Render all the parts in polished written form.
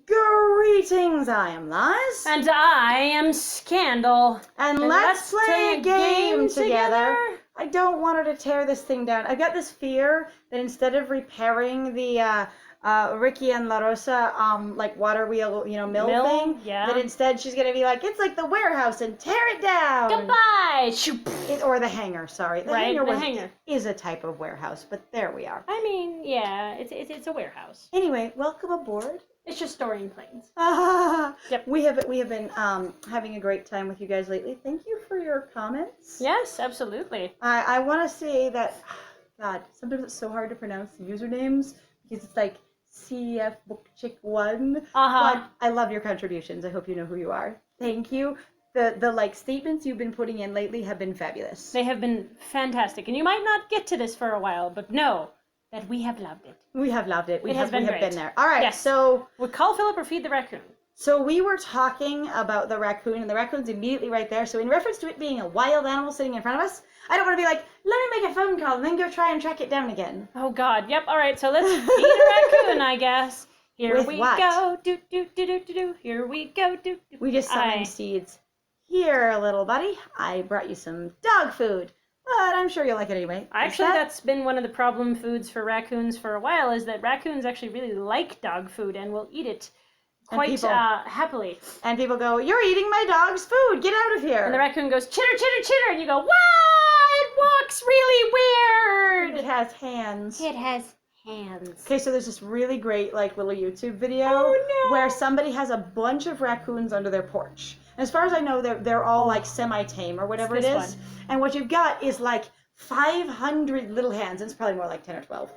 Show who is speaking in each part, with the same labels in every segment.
Speaker 1: Greetings, I am Liz.
Speaker 2: And I am Scandal.
Speaker 1: And let's play a game together. I don't want her to tear this thing down. I've got this fear that instead of repairing the Ricky and La Rosa like water wheel, mill thing, that instead she's gonna be like, it's like the warehouse and tear it down.
Speaker 2: Goodbye.
Speaker 1: Or the hangar, sorry. The
Speaker 2: hangar
Speaker 1: is a type of warehouse, but there we are.
Speaker 2: I mean, yeah, it's a warehouse.
Speaker 1: Anyway, welcome aboard.
Speaker 2: It's just storing planes.
Speaker 1: Yep. We have been having a great time with you guys lately. Thank you for your comments.
Speaker 2: Yes, absolutely.
Speaker 1: I want to say that, God, sometimes it's so hard to pronounce the usernames because it's like CF Bookchick1. But I love your contributions. I hope you know who you are. Thank you. The like statements you've been putting in lately have been fabulous.
Speaker 2: They have been fantastic, and you might not get to this for a while, but know that we have loved it.
Speaker 1: We have loved it. We have
Speaker 2: been
Speaker 1: been there. All right,
Speaker 2: yes.
Speaker 1: So
Speaker 2: we call Philip or feed the raccoon.
Speaker 1: So we were talking about the raccoon, and the raccoon's immediately right there. So in reference to it being a wild animal sitting in front of us, I don't want to be like, let me make a phone call and then go try and track it down again.
Speaker 2: Oh God, yep. All right, so let's feed a raccoon, I guess. Here
Speaker 1: With
Speaker 2: we
Speaker 1: what?
Speaker 2: go. Do do do do do do. Here we go. Do do.
Speaker 1: We just summoned seeds. Here, little buddy, I brought you some dog food. But I'm sure you'll like it anyway.
Speaker 2: Actually, that's been one of the problem foods for raccoons for a while, is that raccoons actually really like dog food and will eat it quite happily.
Speaker 1: And people go, you're eating my dog's food, get out of here.
Speaker 2: And the raccoon goes, chitter, chitter, chitter, and you go, wow, it walks really weird.
Speaker 1: It has hands.
Speaker 2: It has hands.
Speaker 1: Okay, so there's this really great little YouTube video where somebody has a bunch of raccoons under their porch. And as far as I know, they're all like semi-tame or whatever it is. And what you've got is like 500 little hands, and it's probably more like 10 or 12,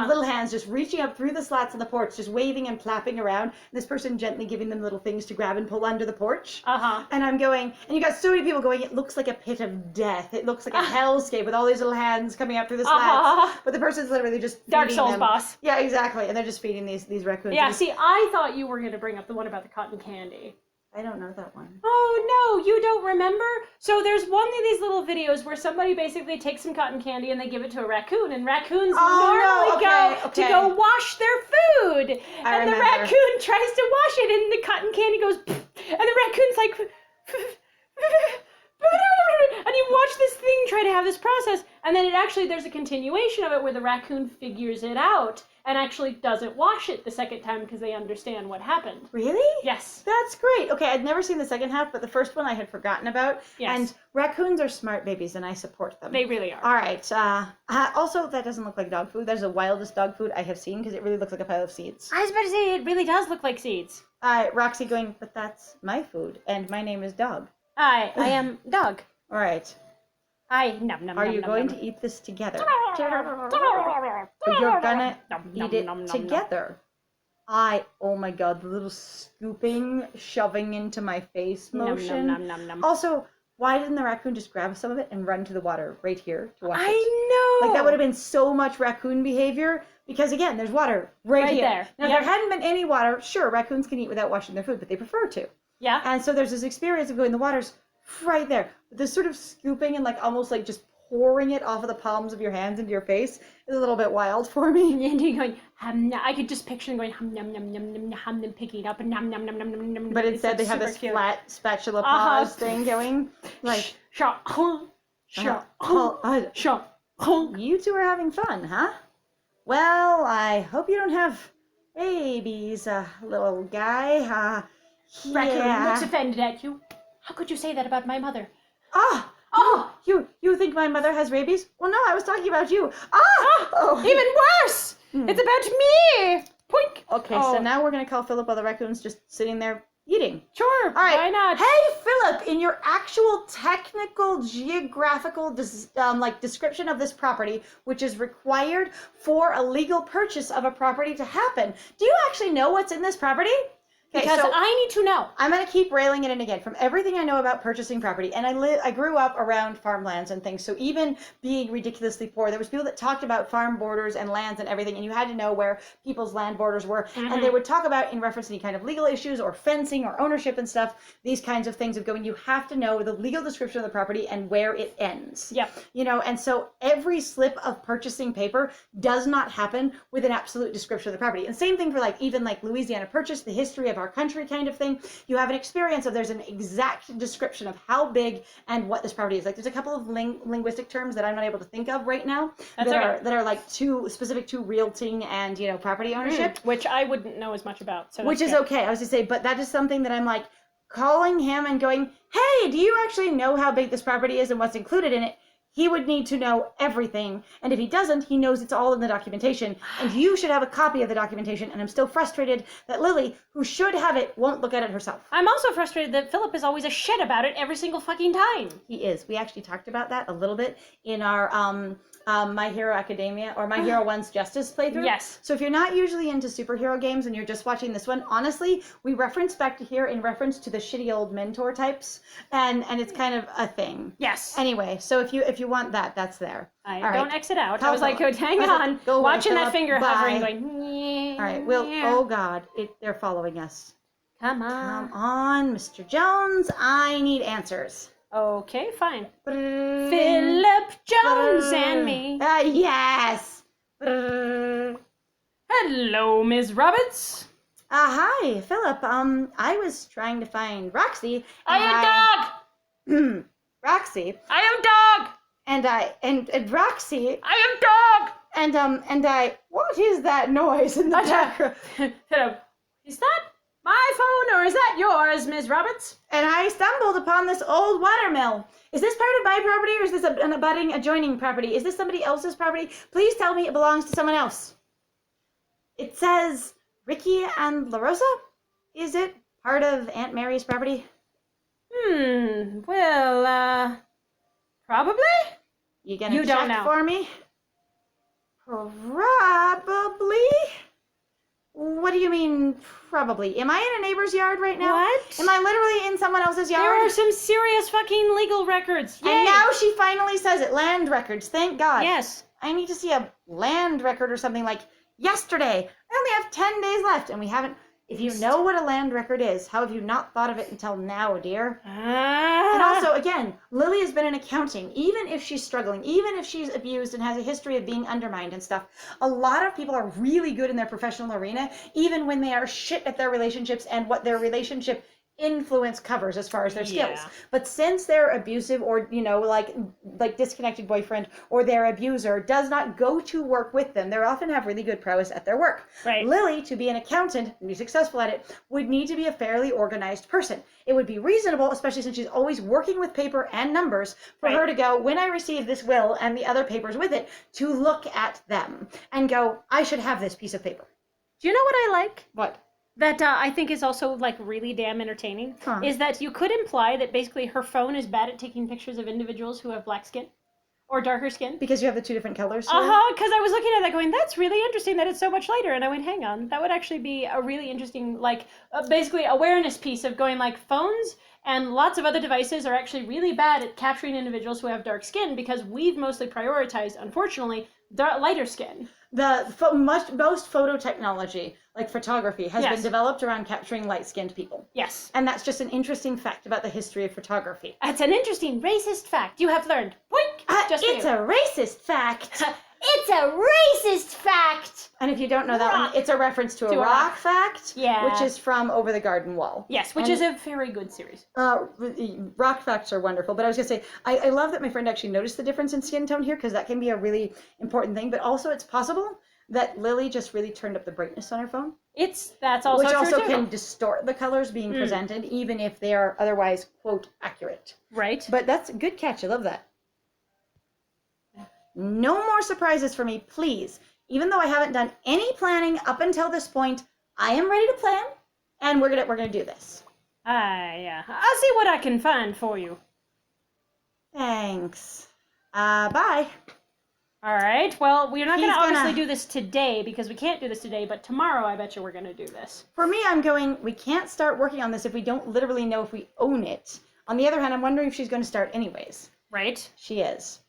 Speaker 1: little hands just reaching up through the slats of the porch, just waving and flapping around, and this person gently giving them little things to grab and pull under the porch. And I'm going, and you got so many people going, it looks like a pit of death. It looks like a hellscape with all these little hands coming up through the slats. But the person's literally just feeding
Speaker 2: Dark Souls
Speaker 1: them. Boss. Yeah, exactly. And they're just feeding these raccoons.
Speaker 2: Yeah, see, I thought you were going to bring up the one about the cotton candy.
Speaker 1: I don't know that one.
Speaker 2: Oh, no, you don't remember? So there's one of these little videos where somebody basically takes some cotton candy and they give it to a raccoon, and raccoons normally go to go wash their food. And the raccoon tries to wash it, and the cotton candy goes, and the raccoon's like, and you watch this thing try to have this process, and then there's a continuation of it where the raccoon figures it out and actually doesn't wash it the second time because they understand what happened. Really? Yes.
Speaker 1: That's great. Okay, I'd never seen the second half, but the first one I had forgotten about.
Speaker 2: Yes.
Speaker 1: And raccoons are smart babies, and I support them.
Speaker 2: They really are.
Speaker 1: All right. Also, that doesn't look like dog food. That is the wildest dog food I have seen because it really looks like a pile of seeds.
Speaker 2: I was about to say, it really does look like seeds.
Speaker 1: Roxy going, but that's my food, and my name is Dog.
Speaker 2: I am Dog.
Speaker 1: All right. Are you going to eat this together? You're gonna eat it together. Oh my God, the little scooping, shoving into my face motion. Also, why didn't the raccoon just grab some of it and run to the water right here to wash it?
Speaker 2: I know!
Speaker 1: Like, that would have been so much raccoon behavior, because again, there's water right here.
Speaker 2: There.
Speaker 1: Now, if there hadn't been any water, sure, raccoons can eat without washing their food, but they prefer to.
Speaker 2: Yeah.
Speaker 1: And so there's this experience of going, the water's right there. This sort of scooping and almost just pouring it off of the palms of your hands into your face is a little bit wild for me.
Speaker 2: And you're going, I could just picture them going, hum, num, num, num, num, hum, them picking it up and num, num, num, num, num, num.
Speaker 1: But instead they have this flat spatula paws thing going. Like, you two are having fun, huh? Well, I hope you don't have babies, little guy.
Speaker 2: Raccoon looks offended at you. How could you say that about my mother?
Speaker 1: You think my mother has rabies? Well, no, I was talking about you.
Speaker 2: Even worse! It's about me! Poink!
Speaker 1: Okay, so now we're going to call Philip while the raccoon's just sitting there eating.
Speaker 2: Sure, all right. Why not?
Speaker 1: Hey, Philip, in your actual technical geographical description of this property, which is required for a legal purchase of a property to happen, do you actually know what's in this property?
Speaker 2: Because
Speaker 1: so
Speaker 2: I need to know.
Speaker 1: I'm going to keep railing it in again. From everything I know about purchasing property, and I grew up around farmlands and things, so even being ridiculously poor, there was people that talked about farm borders and lands and everything, and you had to know where people's land borders were, and they would talk about, in reference to any kind of legal issues or fencing or ownership and stuff, these kinds of things of going, you have to know the legal description of the property and where it ends.
Speaker 2: Yep.
Speaker 1: You know, and so every slip of purchasing paper does not happen with an absolute description of the property. And same thing for like even like Louisiana Purchase, the history of our country kind of thing. You have an experience of there's an exact description of how big and what this property is. Like there's a couple of linguistic terms that I'm not able to think of right now that are like too specific to realting and, you know, property ownership.
Speaker 2: Which I wouldn't know as much about. So
Speaker 1: which is okay. I was to say, but that is something that I'm like calling him and going, hey, do you actually know how big this property is and what's included in it? He would need to know everything. And if he doesn't, he knows it's all in the documentation. And you should have a copy of the documentation. And I'm still frustrated that Lily, who should have it, won't look at it herself.
Speaker 2: I'm also frustrated that Philip is always a shit about it every single fucking time.
Speaker 1: He is. We actually talked about that a little bit in our My Hero Academia or My Hero 1's Justice playthrough.
Speaker 2: Yes.
Speaker 1: So if you're not usually into superhero games and you're just watching this one, honestly, we reference back to here in reference to the shitty old mentor types, and it's kind of a thing.
Speaker 2: Yes.
Speaker 1: Anyway, so if you want that, that's there.
Speaker 2: I
Speaker 1: All
Speaker 2: don't
Speaker 1: right.
Speaker 2: exit out. I was like, hang on,
Speaker 1: Go
Speaker 2: watching
Speaker 1: away,
Speaker 2: that
Speaker 1: Philip.
Speaker 2: finger
Speaker 1: Bye.
Speaker 2: hovering, going.
Speaker 1: All right. Well, oh God, they're following us.
Speaker 2: Come on.
Speaker 1: Come on, Mr. Jones. I need answers.
Speaker 2: Okay, fine. Philip Jones and me.
Speaker 1: Yes.
Speaker 2: Hello, Ms. Roberts.
Speaker 1: Hi, Philip. I was trying to find Roxy.
Speaker 2: I am dog.
Speaker 1: Roxy.
Speaker 2: I am dog.
Speaker 1: And Roxy.
Speaker 2: I am dog.
Speaker 1: And what is that noise in the background?
Speaker 2: Hello. Is that my phone or is that yours, Ms. Roberts?
Speaker 1: And I stumbled upon this old watermill. Is this part of my property or is this an abutting adjoining property? Is this somebody else's property? Please tell me it belongs to someone else. It says Ricky and LaRosa? Is it part of Aunt Mary's property?
Speaker 2: Well, probably?
Speaker 1: You gonna check for me? Probably? What do you mean, probably? Am I in a neighbor's yard right now?
Speaker 2: What?
Speaker 1: Am I literally in someone else's yard?
Speaker 2: There are some serious fucking legal records. Yay.
Speaker 1: And now she finally says it. Land records. Thank God.
Speaker 2: Yes.
Speaker 1: I need to see a land record or something like yesterday. I only have 10 days left and we haven't... If you know what a land record is, how have you not thought of it until now, dear? And also, again, Lily has been in accounting. Even if she's struggling, even if she's abused and has a history of being undermined and stuff, a lot of people are really good in their professional arena, even when they are shit at their relationships and what their relationship influence covers as far as their skills. But since their abusive or, you know, like disconnected boyfriend or their abuser does not go to work with them, they often have really good prowess at their work.
Speaker 2: Right.
Speaker 1: Lily, to be an accountant and be successful at it, would need to be a fairly organized person. It would be reasonable, especially since she's always working with paper and numbers, for her to go, when I receive this will and the other papers with it, to look at them and go, I should have this piece of paper.
Speaker 2: Do you know what I like?
Speaker 1: What?
Speaker 2: That I think is also like really damn entertaining, is that you could imply that basically her phone is bad at taking pictures of individuals who have black skin or darker skin.
Speaker 1: Because you have the two different colors?
Speaker 2: Because I was looking at that going, that's really interesting that it's so much lighter. And I went, hang on, that would actually be a really interesting, like, basically awareness piece of going like phones and lots of other devices are actually really bad at capturing individuals who have dark skin because we've mostly prioritized, unfortunately, lighter skin.
Speaker 1: Most photo technology, like photography, has been developed around capturing light-skinned people.
Speaker 2: Yes.
Speaker 1: And that's just an interesting fact about the history of photography.
Speaker 2: It's an interesting racist fact you have learned.
Speaker 1: It's a racist fact.
Speaker 2: It's a racist fact.
Speaker 1: And if you don't know that one, it's a reference to a rock fact, which is from Over the Garden Wall.
Speaker 2: Yes, which is a very good series.
Speaker 1: Rock facts are wonderful, but I was going to say, I love that my friend actually noticed the difference in skin tone here, because that can be a really important thing, but also it's possible that Lily just really turned up the brightness on her phone.
Speaker 2: That's also
Speaker 1: which
Speaker 2: true
Speaker 1: also
Speaker 2: too.
Speaker 1: Can distort the colors being presented, even if they are otherwise, quote, accurate.
Speaker 2: Right.
Speaker 1: But that's a good catch. I love that. No more surprises for me, please. Even though I haven't done any planning up until this point, I am ready to plan, and we're gonna do this.
Speaker 2: Yeah. I'll see what I can find for you.
Speaker 1: Thanks. Bye.
Speaker 2: All right. Well, we're not going to
Speaker 1: He's
Speaker 2: obviously
Speaker 1: gonna-
Speaker 2: do this today because we can't do this today, but tomorrow I bet you we're going to do this.
Speaker 1: For me, I'm going, we can't start working on this if we don't literally know if we own it. On the other hand, I'm wondering if she's going to start anyways.
Speaker 2: Right.
Speaker 1: She is.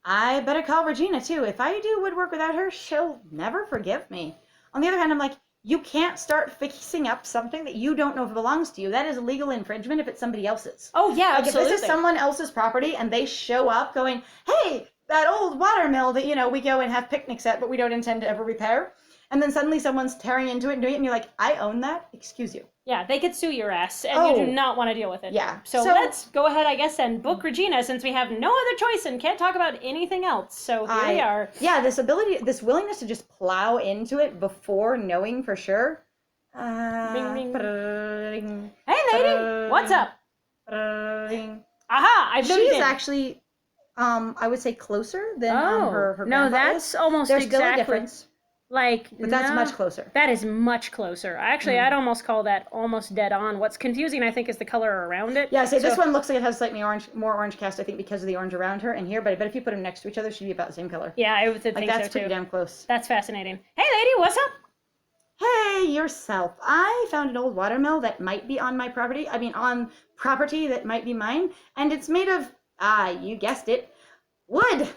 Speaker 1: I better call Regina too. If I do woodwork without her, she'll never forgive me. On the other hand, I'm like, you can't start fixing up something that you don't know if it belongs to you. That is legal infringement if it's somebody else's.
Speaker 2: Oh, yeah,
Speaker 1: Like
Speaker 2: absolutely.
Speaker 1: if this is someone else's property and they show up going, hey, that old water mill that, we go and have picnics at, but we don't intend to ever repair. And then suddenly someone's tearing into it and doing it, and you're like, I own that? Excuse you.
Speaker 2: Yeah, they could sue your ass, and you do not want to deal with it.
Speaker 1: Yeah.
Speaker 2: So let's go ahead, I guess, and book Regina, since we have no other choice and can't talk about anything else. So here we are.
Speaker 1: Yeah, this willingness to just plow into it before knowing for sure.
Speaker 2: Ring, ring.
Speaker 1: Ring,
Speaker 2: Hey, lady, what's up?
Speaker 1: ring.
Speaker 2: Aha, I've
Speaker 1: She
Speaker 2: noted
Speaker 1: is
Speaker 2: in.
Speaker 1: actually, I would say closer than her
Speaker 2: no,
Speaker 1: grandpa
Speaker 2: that's
Speaker 1: is.
Speaker 2: almost
Speaker 1: There's
Speaker 2: exactly.
Speaker 1: still a difference, but that's much closer.
Speaker 2: That is much closer. Actually, I'd almost call that almost dead on. What's confusing, I think, is the color around it.
Speaker 1: Yeah, this one looks like it has slightly more orange cast, I think, because of the orange around her and here, but I bet if you put them next to each other, she'd be about the same color.
Speaker 2: Yeah, I would think
Speaker 1: Like, that's
Speaker 2: so,
Speaker 1: pretty
Speaker 2: too.
Speaker 1: damn close.
Speaker 2: That's fascinating. Hey, lady, what's up?
Speaker 1: Hey, yourself. I found an old watermill that might be on my property. On property that might be mine, and it's made of, you guessed it, wood.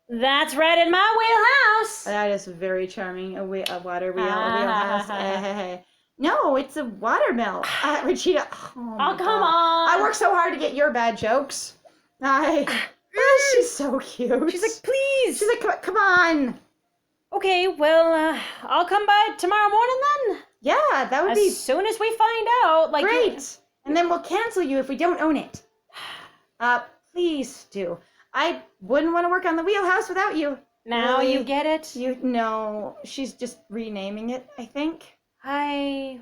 Speaker 2: That's right in my wheelhouse.
Speaker 1: That is very charming. A water wheelhouse. No, it's a watermill. Regina.
Speaker 2: Oh, come on.
Speaker 1: I work so hard to get your bad jokes. She's so cute.
Speaker 2: She's like, please.
Speaker 1: She's like, come on.
Speaker 2: Okay, well, I'll come by tomorrow morning then.
Speaker 1: Yeah, that would be
Speaker 2: As soon as we find out. Like,
Speaker 1: great. And then we'll cancel you if we don't own it. Please do. I wouldn't want to work on the wheelhouse without you.
Speaker 2: Now
Speaker 1: Really?
Speaker 2: you get it?
Speaker 1: No, she's just renaming it, I think.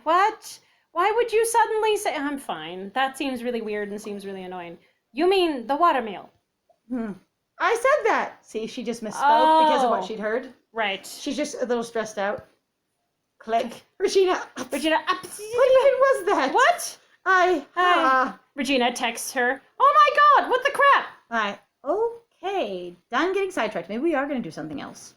Speaker 2: What? Why would you suddenly say, I'm fine. That seems really weird and seems really annoying. You mean the watermill?
Speaker 1: I said that. See, she just misspoke because of what
Speaker 2: Oh.
Speaker 1: she'd heard.
Speaker 2: Right.
Speaker 1: She's just a little stressed out. Click. Regina.
Speaker 2: Regina,
Speaker 1: What even was that?
Speaker 2: What?
Speaker 1: Hi.
Speaker 2: Regina texts her, oh my god, what the crap?
Speaker 1: Okay. Done getting sidetracked. Maybe we are going to do something else.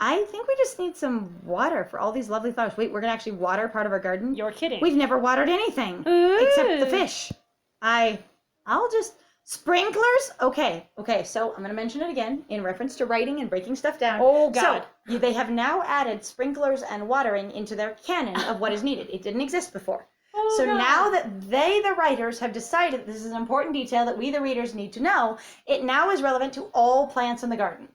Speaker 1: I think we just need some water for all these lovely flowers. Wait, we're going to actually water part of our garden?
Speaker 2: You're kidding.
Speaker 1: We've never watered anything.
Speaker 2: Ooh.
Speaker 1: Except the fish. I'll just... Sprinklers? Okay, so I'm going to mention it again in reference to writing and breaking stuff down.
Speaker 2: Oh, God.
Speaker 1: So, they have now added sprinklers and watering into their canon of what is needed. It didn't exist before.
Speaker 2: Oh,
Speaker 1: So
Speaker 2: God.
Speaker 1: now that they, the writers, have decided this is an important detail that we, the readers, need to know, it now is relevant to all plants in the garden.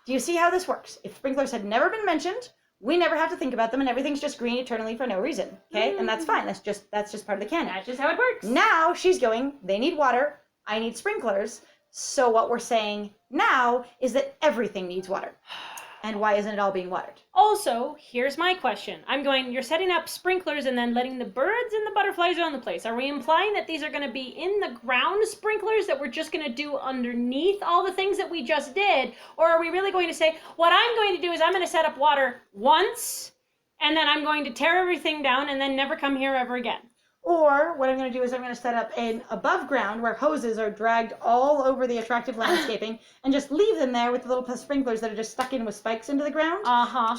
Speaker 1: Do you see how this works? If sprinklers had never been mentioned, we never have to think about them, and everything's just green eternally for no reason. Okay? And that's fine. That's just part of the canon.
Speaker 2: That's just how it works.
Speaker 1: Now she's going, they need water, I need sprinklers. So what we're saying now is that everything needs water. And why isn't it all being watered?
Speaker 2: Also, here's my question. I'm going, you're setting up sprinklers and then letting the birds and the butterflies on the place. Are we implying that these are going to be in the ground sprinklers that we're just going to do underneath all the things that we just did? Or are we really going to say, what I'm going to do is I'm going to set up water once, and then I'm going to tear everything down and then never come here ever again?
Speaker 1: Or what I'm going to do is I'm going to set up an above ground where hoses are dragged all over the attractive landscaping and just leave them there with the little sprinklers that are just stuck in with spikes into the ground.
Speaker 2: Uh-huh.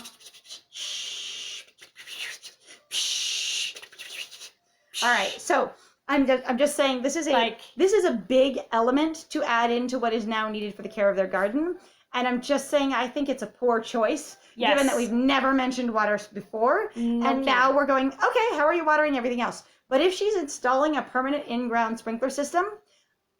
Speaker 1: All right, so I'm just saying this is a big element to add into what is now needed for the care of their garden. And I'm just saying I think it's a poor choice, given that we've never mentioned water before. And now we're going, okay, how are you watering everything else? But if she's installing a permanent in-ground sprinkler system,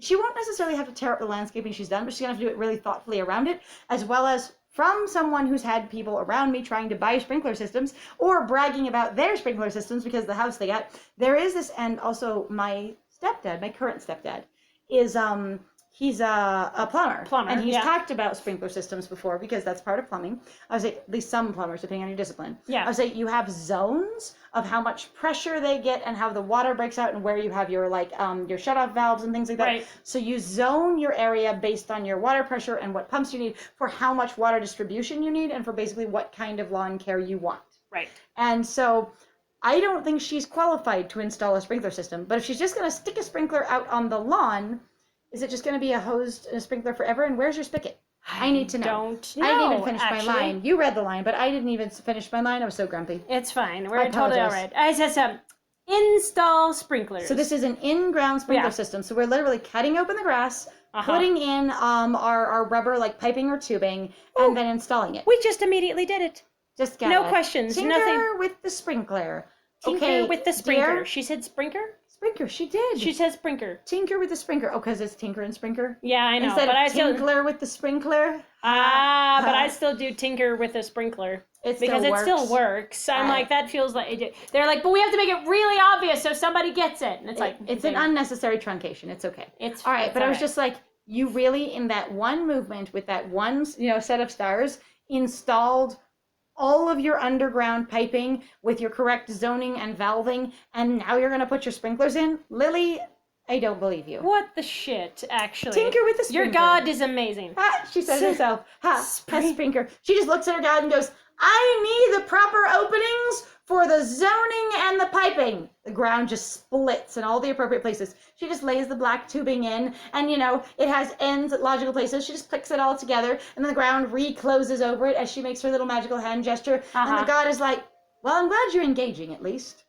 Speaker 1: she won't necessarily have to tear up the landscaping she's done, but she's going to have to do it really thoughtfully around it, as well as from someone who's had people around me trying to buy sprinkler systems or bragging about their sprinkler systems because of the house they got. There is this, and also my current stepdad, is he's a plumber, and he's talked about sprinkler systems before because that's part of plumbing. I would say at least some plumbers, depending on your discipline.
Speaker 2: Yeah.
Speaker 1: I would say you have zones of how much pressure they get and how the water breaks out and where you have your your shutoff valves and things like that.
Speaker 2: Right.
Speaker 1: So you zone your area based on your water pressure and what pumps you need for how much water distribution you need and for basically what kind of lawn care you want.
Speaker 2: Right.
Speaker 1: And so I don't think she's qualified to install a sprinkler system, but if she's just going to stick a sprinkler out on the lawn, is it just going to be a hosed sprinkler forever? And where's your spigot? I need to know.
Speaker 2: Don't know,
Speaker 1: I didn't even finish
Speaker 2: actually.
Speaker 1: my line. You read the line, but I didn't even finish my line. I was so grumpy.
Speaker 2: It's fine. We're
Speaker 1: I
Speaker 2: totally all
Speaker 1: apologize.
Speaker 2: right. I said install sprinklers.
Speaker 1: So this is an in-ground sprinkler system. So we're literally cutting open the grass, putting in our rubber like piping or tubing, and then installing it.
Speaker 2: We just immediately did it.
Speaker 1: Just got
Speaker 2: No questions.
Speaker 1: Tinker
Speaker 2: Nothing.
Speaker 1: with the sprinkler.
Speaker 2: Tinker with the sprinkler.
Speaker 1: Dear?
Speaker 2: She said sprinkler?
Speaker 1: Sprinkler, she did.
Speaker 2: She says sprinkler.
Speaker 1: Tinker with the sprinkler. Oh, because it's Tinker and Sprinkler?
Speaker 2: Yeah, I know.
Speaker 1: Instead
Speaker 2: but
Speaker 1: of
Speaker 2: I still
Speaker 1: Tinkler with the sprinkler?
Speaker 2: but I still do tinker with a sprinkler.
Speaker 1: It
Speaker 2: still works. I'm like, that feels like they're like, but we have to make it really obvious so somebody gets it. And it's like
Speaker 1: it's an unnecessary truncation. It's okay.
Speaker 2: It's
Speaker 1: all right.
Speaker 2: it's
Speaker 1: But
Speaker 2: all
Speaker 1: I was
Speaker 2: right.
Speaker 1: just like, you really in that one movement with that one set of stars installed all of your underground piping with your correct zoning and valving, and now you're gonna put your sprinklers in, Lily. I don't believe you.
Speaker 2: What the shit, actually?
Speaker 1: Tinker with the sprinkler.
Speaker 2: Your God is amazing.
Speaker 1: She says herself. Sprinkler. She just looks at her God and goes, I need the proper openings for the zoning and the piping. The ground just splits in all the appropriate places. She just lays the black tubing in, and it has ends at logical places. She just clicks it all together, and then the ground recloses over it as she makes her little magical hand gesture. And the God is like, well, I'm glad you're engaging at least.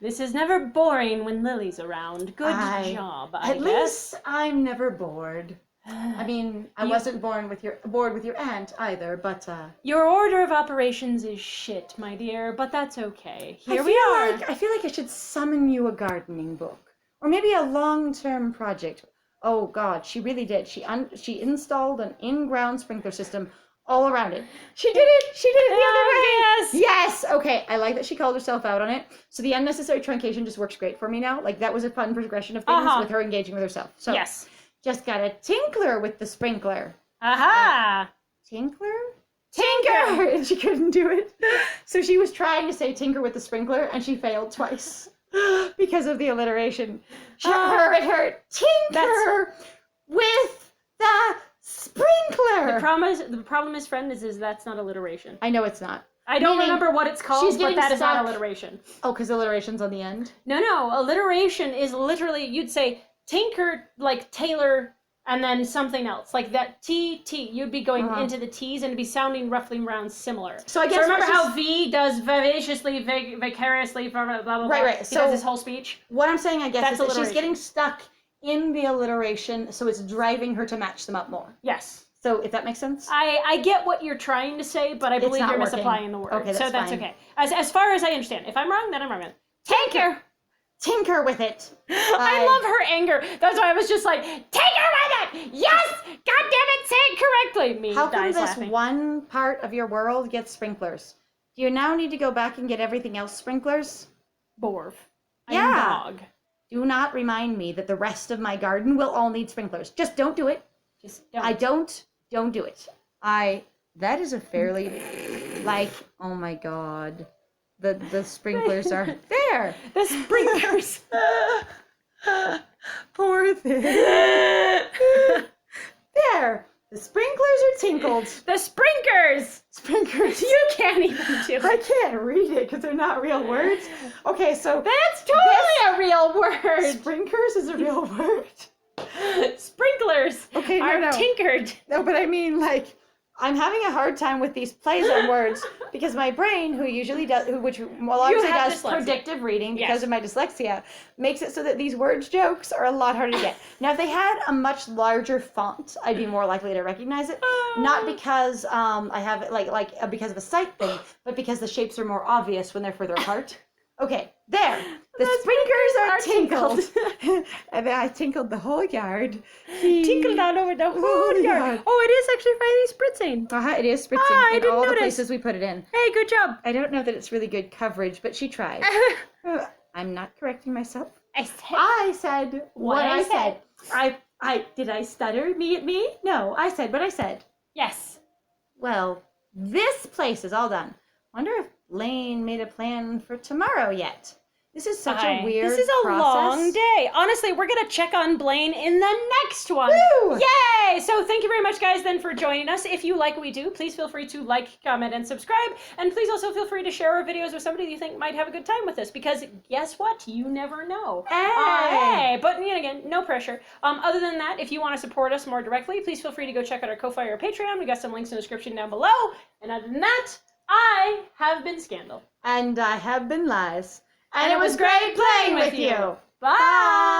Speaker 2: This is never boring when Lily's around. Good job, I guess.
Speaker 1: At least I'm never bored. I mean, I wasn't bored with your aunt either, but
Speaker 2: your order of operations is shit, my dear, but that's okay. Here we are.
Speaker 1: I feel like I should summon you a gardening book, or maybe a long-term project. Oh God, she really did. She installed an in-ground sprinkler system all around it. She did it. She did it the other way. Yes. Okay. I like that she called herself out on it. So the unnecessary truncation just works great for me now. Like that was a fun progression of things with her engaging with herself. So
Speaker 2: yes.
Speaker 1: Just got a tinkler with the sprinkler. Tinkler? Tinker! And she couldn't do it. So she was trying to say tinker with the sprinkler, and she failed twice because of the alliteration. It hurt. Tinker with the sprinkler.
Speaker 2: The problem is, friend, is that's not alliteration.
Speaker 1: I know it's not.
Speaker 2: I don't remember what it's called, but that is not alliteration.
Speaker 1: Oh, because alliteration's on the end?
Speaker 2: No. Alliteration is literally, you'd say tinker, like Taylor, and then something else. Like that T. You'd be going into the T's and it'd be sounding roughly around similar.
Speaker 1: So I guess
Speaker 2: remember how V does vivaciously, vicariously, blah, blah, blah, blah.
Speaker 1: Right.
Speaker 2: He does his whole speech.
Speaker 1: What I'm saying, I guess, is that she's getting stuck in the alliteration, so it's driving her to match them up more.
Speaker 2: Yes.
Speaker 1: So if that makes sense?
Speaker 2: I get what you're trying to say, but I believe you're misapplying the word.
Speaker 1: Okay,
Speaker 2: so that's okay. As far as I understand. If I'm wrong, then I'm wrong.
Speaker 1: Tinker with it.
Speaker 2: I love her anger. That's why I was just like, tinker with it! Yes! God damn it, say it correctly!
Speaker 1: How come this one part of your world gets sprinklers? Do you now need to go back and get everything else sprinklers?
Speaker 2: Borv.
Speaker 1: Dog. Do not remind me that the rest of my garden will all need sprinklers. Just don't do it.
Speaker 2: Just don't.
Speaker 1: Don't do it. That is a fairly, oh my God. The sprinklers are there.
Speaker 2: The sprinklers.
Speaker 1: Poor thing. There. The sprinklers are tinkled.
Speaker 2: The sprinkers.
Speaker 1: Sprinkers.
Speaker 2: You can't even do it.
Speaker 1: I can't read it because they're not real words. Okay, so
Speaker 2: that's totally a real word.
Speaker 1: Sprinkers is a real word.
Speaker 2: Sprinklers are tinkered.
Speaker 1: No, but I mean, I'm having a hard time with these plays on words because my brain, which largely does predictive reading because of my dyslexia, makes it so that these words jokes are a lot harder to get. Now, if they had a much larger font, I'd be more likely to recognize it. Not because I have it because of a sight thing, but because the shapes are more obvious when they're further apart. Okay, there. The sprinklers are tinkled. And then I tinkled the whole yard.
Speaker 2: Tinkled all over the whole yard. Oh, it is actually finally spritzing.
Speaker 1: It is spritzing in all the
Speaker 2: notice.
Speaker 1: places we put it in.
Speaker 2: Hey, good job.
Speaker 1: I don't know that it's really good coverage, but she tried. I'm not correcting myself. I said what I said. Did I stutter? Me? No, I said what I said.
Speaker 2: Yes.
Speaker 1: Well, this place is all done. Wonder if Lane made a plan for tomorrow yet. This is such a weird
Speaker 2: This is a long day. Honestly, we're going to check on Blaine in the next one.
Speaker 1: Woo!
Speaker 2: Yay! So thank you very much, guys, then, for joining us. If you like what we do, please feel free to like, comment, and subscribe. And please also feel free to share our videos with somebody you think might have a good time with us. Because guess what? You never know.
Speaker 1: Hey!
Speaker 2: But again, no pressure. Other than that, if you want to support us more directly, please feel free to go check out our Ko-Fi or Patreon. We got some links in the description down below. And other than that, I have been Scandal.
Speaker 1: And I have been Lies. And it was great playing with you.
Speaker 2: Bye!